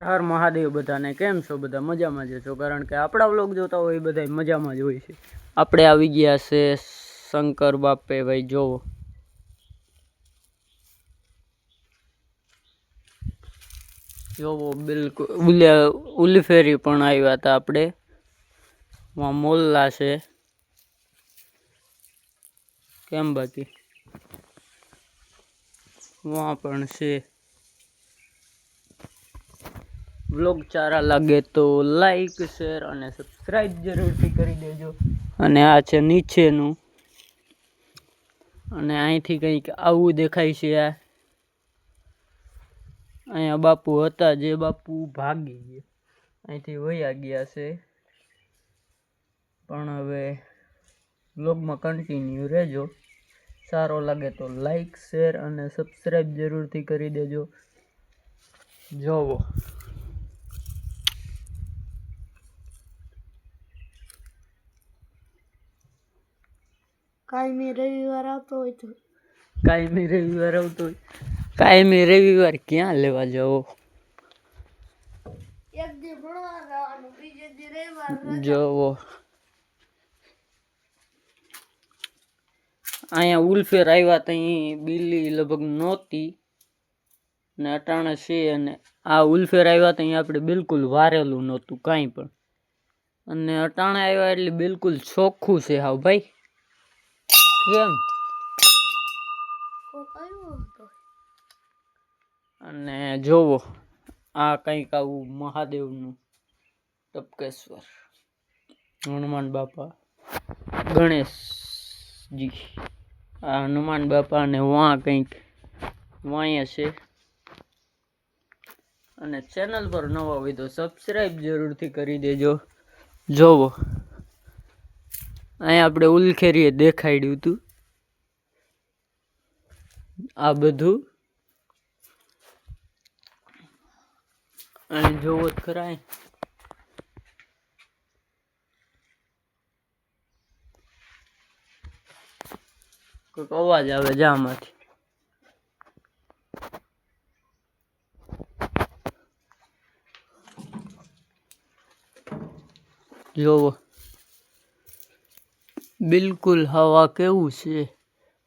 હર મહાદેવ બધાને કેમ છો? બધા મજામાં જ છો, કારણ કે આપણા વ્લોગ જોતા હોય એ બધા મજામાં જ હોય છે. આપણે આવી ગયા છે શંકર બાપે. ભાઈ જોવો, જોવો બિલકુલ ઉલી પણ આવ્યા હતા આપણે. મોલ્લા છે કેમ, બાકી વहाँ પણ છે. વ્લોગ સારા લાગે તો લાઈક શેર અને સબસ્ક્રાઈબ જરૂરથી કરી દેજો. અને આ છે નીચેનું, અને અહીંથી કંઈક આવું દેખાય છે. અહીંયા બાપુ હતા, જે બાપુ ભાગી ગયા, અહીંથી વયા ગયા છે. પણ હવે વ્લોગમાં કન્ટિન્યુ રહેજો. સારો લાગે તો લાઈક શેર અને સબસ્ક્રાઈબ જરૂરથી કરી દેજો. જોવો, કાયમી રવિવાર આવતો હોય તો કાયમી રવિવાર ક્યાં લેવા જાઓ? એક દી ભણવા જવાનું, બીજે દી રવિવાર. જોવો, અહીંયા ઉલ્ફેર આવ્યા ત્યાં બિલ્લી લગભગ નહોતી ને અટાણે છે. અને આ ઉલ્ફેર આવ્યા ત્યાં આપણે બિલકુલ વારેલું નહોતું કાંઈ પણ, અને અટાણે આવ્યા એટલે બિલકુલ ચોખ્ખું છે હાવ. ભાઈ કેમ? અને જોવો, આ કંઈક આવું મહાદેવનું ટપકેશ્વર, હનુમાન બાપા, ગણેશજી, આ હનુમાન બાપા, અને વાં કંઈક વાંય છે. અને ચેનલ પર નવા હોય તો સબસ્ક્રાઈબ જરૂરથી કરી દેજો. જોવો, અહીંયા આપણે ઉલખેરીએ દેખાડ્યું હતું આ બધું. અહીં જોવો જ ખરા, કોઈક અવાજ આવે જામાંથી. જોવો બિલકુલ હવા કેવું છે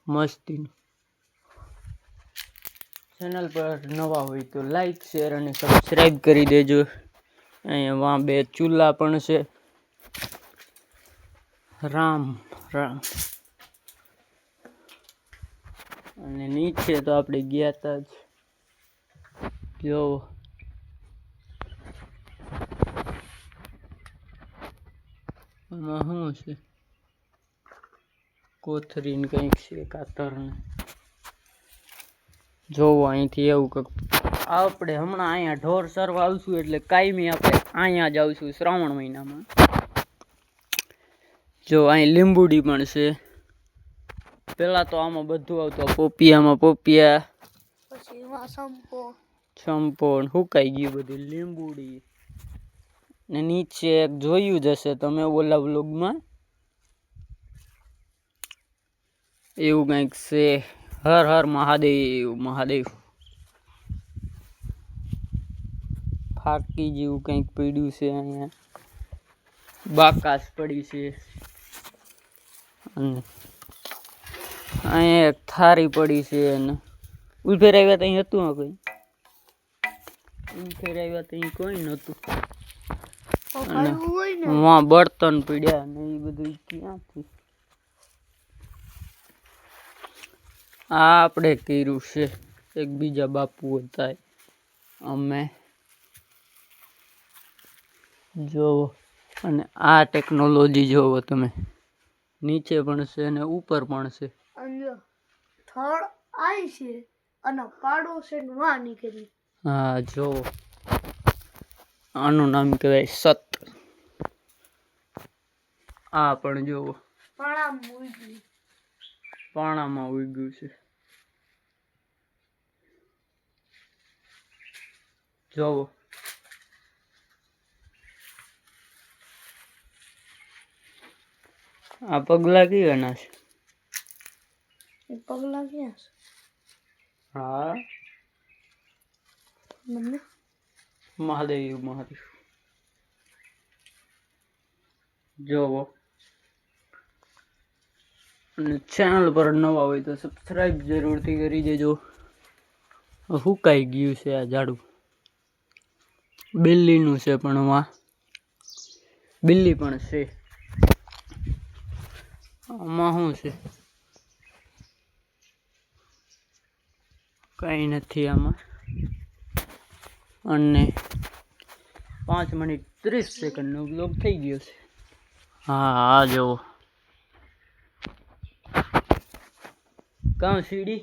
મસ્તીનું. ચેનલ પર નવા હોય તો લાઈક શેર અને સબસ્ક્રાઈબ કરી દેજો. અહીંયા વાં બે ચૂલા પણ છે. રામ રામ. અને નીચે તો આપણે ગયા હતા જ. જોવો, આમાં શું છે? કોથરીને કંઈક છે, કાતરને. જોવો, અહીંથી એવું કંઈક. આપણે હમણાં અહીંયા ઢોર સરવા આવશું એટલે કાયમી આપણે અહીંયા જ આવશું શ્રાવણ મહિનામાં. જો અહીં લીંબુડી પણ છે. પેલા તો આમાં બધું આવતું, પોપિયામાં પોપિયા, પછી ચંપો સુકાઈ ગયું બધું, લીંબુડી. ને નીચે એક જોયું જ હશે તમે ઓલા વ્લોગમાં, એવું કંઈક છે. હર હર મહાદેવ મહાદેવ. ફાકી જેવું કંઈક પડ્યું છે અહીંયા, બાકાસ પડી છે. અને અહીંયા એક થારી પડી છે. અને ઉલ્ફેર આવ્યા ત્યાં હતું આ કોઈ, ઉલ્ફેર આવ્યા ત્યાં કોઈ નહોતું. અને વાં બર્તન પીડ્યા ને એ બધું ક્યાંથી. આ આપણે કર્યું છે, એક બીજા બાપુ હતા અમે. જોવો, અને આ ટેકનોલોજી જોવો તમે, નીચે પણ છે અને ઉપર પણ છે. થડ આઈ છે અને પાડો છે વાં નીકળી. હા જોવો, આનું નામ કહેવાય સત. આ પણ જોવો, પાણામાં ઉગ્યું છે. જોવો, આ પગલા કેવાના છે? પગલા ક્યાં છે? હા, મહાદેવ મહાદેવ. જોવો અને ચેનલ પર નવા હોય તો સબસ્ક્રાઇબ જરૂરથી કરી દેજો. હુકાઈ ગયું છે આ ઝાડું. બિલ્લીનું છે પણ વા બિલ્લી પણ છે. આમાં શું છે? કઈ નથી આમાં. અને 5 મિનિટ 30 સેકન્ડનો બ્લોગ થઈ ગયો છે. હા આ જુઓ કાં સીડી.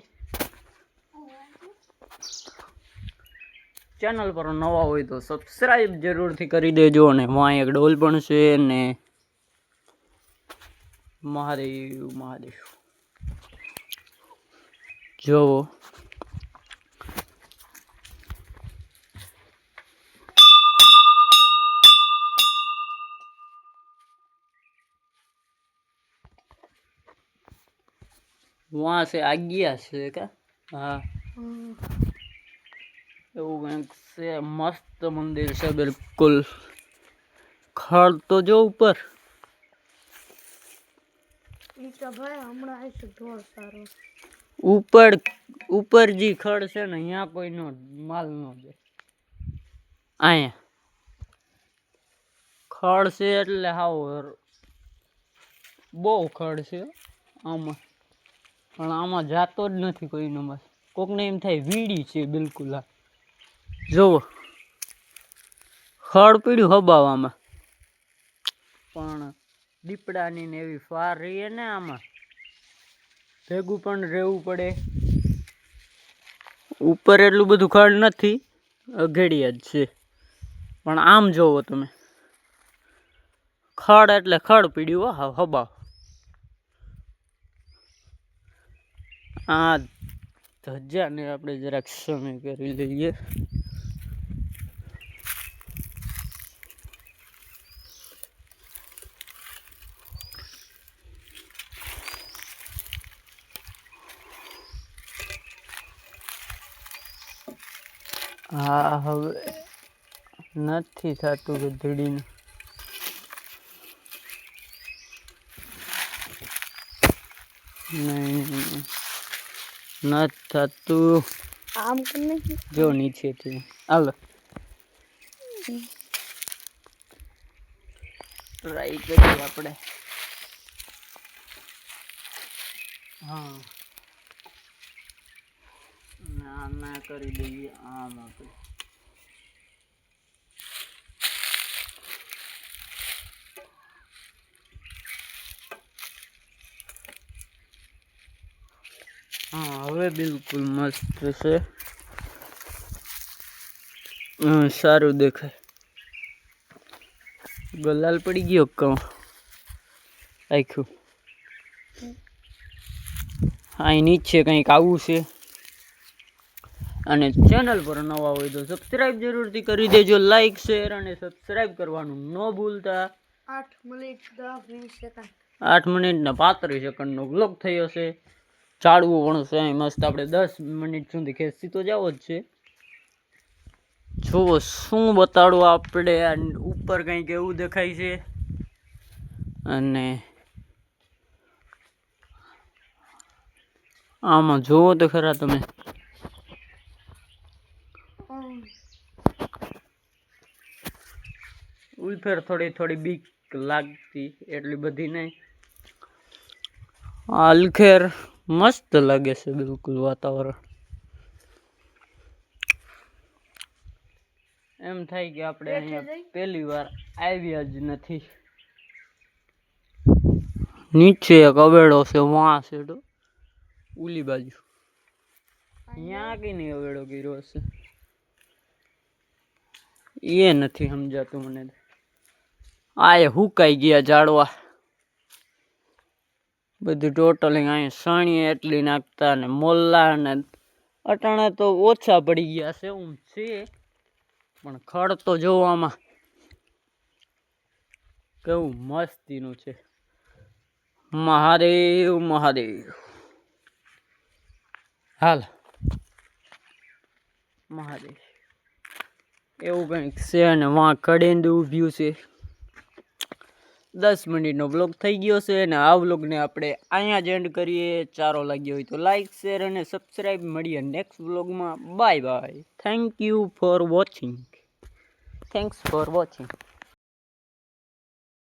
ચેનલ પર નવા હોય તો સબસ્ક્રાઇબ જરૂરથી કરી દેજો. અને વાં એક ડોલ પણ છે ને મહાદેવ મહાદેવ. જોવો वहां से आज्ञा से क्या? हाँ એવું કંઈક છે. મસ્ત મંદિર છે બિલકુલ. ખડ તો જો ઉપર ઉપર ઉપર જી ખડ છે ને અહીંયા કોઈનો માલ ન જાય. અહીંયા ખડ છે એટલે હાવ બહુ ખડ છે આમાં. પણ આમાં જાતો જ નથી કોઈનો માલ. કોકને એમ થાય વીડી છે બિલકુલ. આ જોવો ખડ પીડ્યું હબાવામાં. પણ દીપડાની ને એવી ફાર રહીએ ને આમાં ભેગું પણ રહેવું પડે. ઉપર એટલું બધું ખડ નથી, અઘેડિયા જ છે. પણ આમ જોવો તમે ખડ એટલે ખડ પીડ્યું હા હબાવ. આ ધજાને આપણે જરાક સમય કરી લઈએ. હા હવે નથી થતું ગધડીનું. નહીં નથી થતું. આમ જો નીચેથી હાલો ટ્રાય કરીએ આપણે. હા ના કરી દઈએ આમ આપણે. હા હવે બિલકુલ મસ્ત છે. સારું દેખાય. ગલાલ પડી ગયો કહું રાખ્યું. અહીં નીચે કંઈક આવું છે. અને ચેનલ પર નવા હોય તો સબસ્ક્રાઇબ જરૂરથી કરી દેજો. લાઈક શેર અને સબસ્ક્રાઇબ કરવાનું ન ભૂલતા. 8 મિનિટ ને 35 સેકન્ડનો વ્લોગ થયો છે. ચાળવું પણ છે મસ્ત. આપણે 10 મિનિટ સુધી ખેંચી તો જાવ જ છે. જુઓ શું બતાડું આપણે. ઉપર કંઈક એવું દેખાય છે. અને આમાં જોવો તો ખરા તમે. ઉલ્ફેર થોડી થોડી બીક લાગતી, એટલી બધી નહીં. અલખેર મસ્ત લાગે છે બિલકુલ વાતાવરણ. એમ થાય કે આપણે અહીંયા પહેલી વાર આવ્યા જ નથી. નીચે એક અવેડો છે વાં છે તો ઉલી બાજુ. અહીંયા કઈ નહીં અવેડો કર્યો હશે એ નથી સમજાતું મને. આ હુકાઈ ગયા ઝાડવા બધું ટોટલી. અહીંયા સાણી એટલી નાખતા ને મોલ્લા ને અટાણા તો ઓછા પડી ગયા છે. હું છે પણ ખડ તો જોવામાં કેવું મસ્તીનું છે. મહાદેવ મહાદેવ. હાલ મહાદેવ. એવું કંઈક છે અને વાં કડેંદ ઊભ્યું છે. 10 મિનિટનો બ્લોગ થઈ ગયો છે અને આ વ્લોગને આપણે અહીંયા જ એન્ડ કરીએ. સારો લાગ્યો હોય તો લાઈક શેર અને સબસ્ક્રાઈબ. મળીએ નેક્સ્ટ વ્લોગમાં. Bye bye. Thank you for watching. Thanks for watching.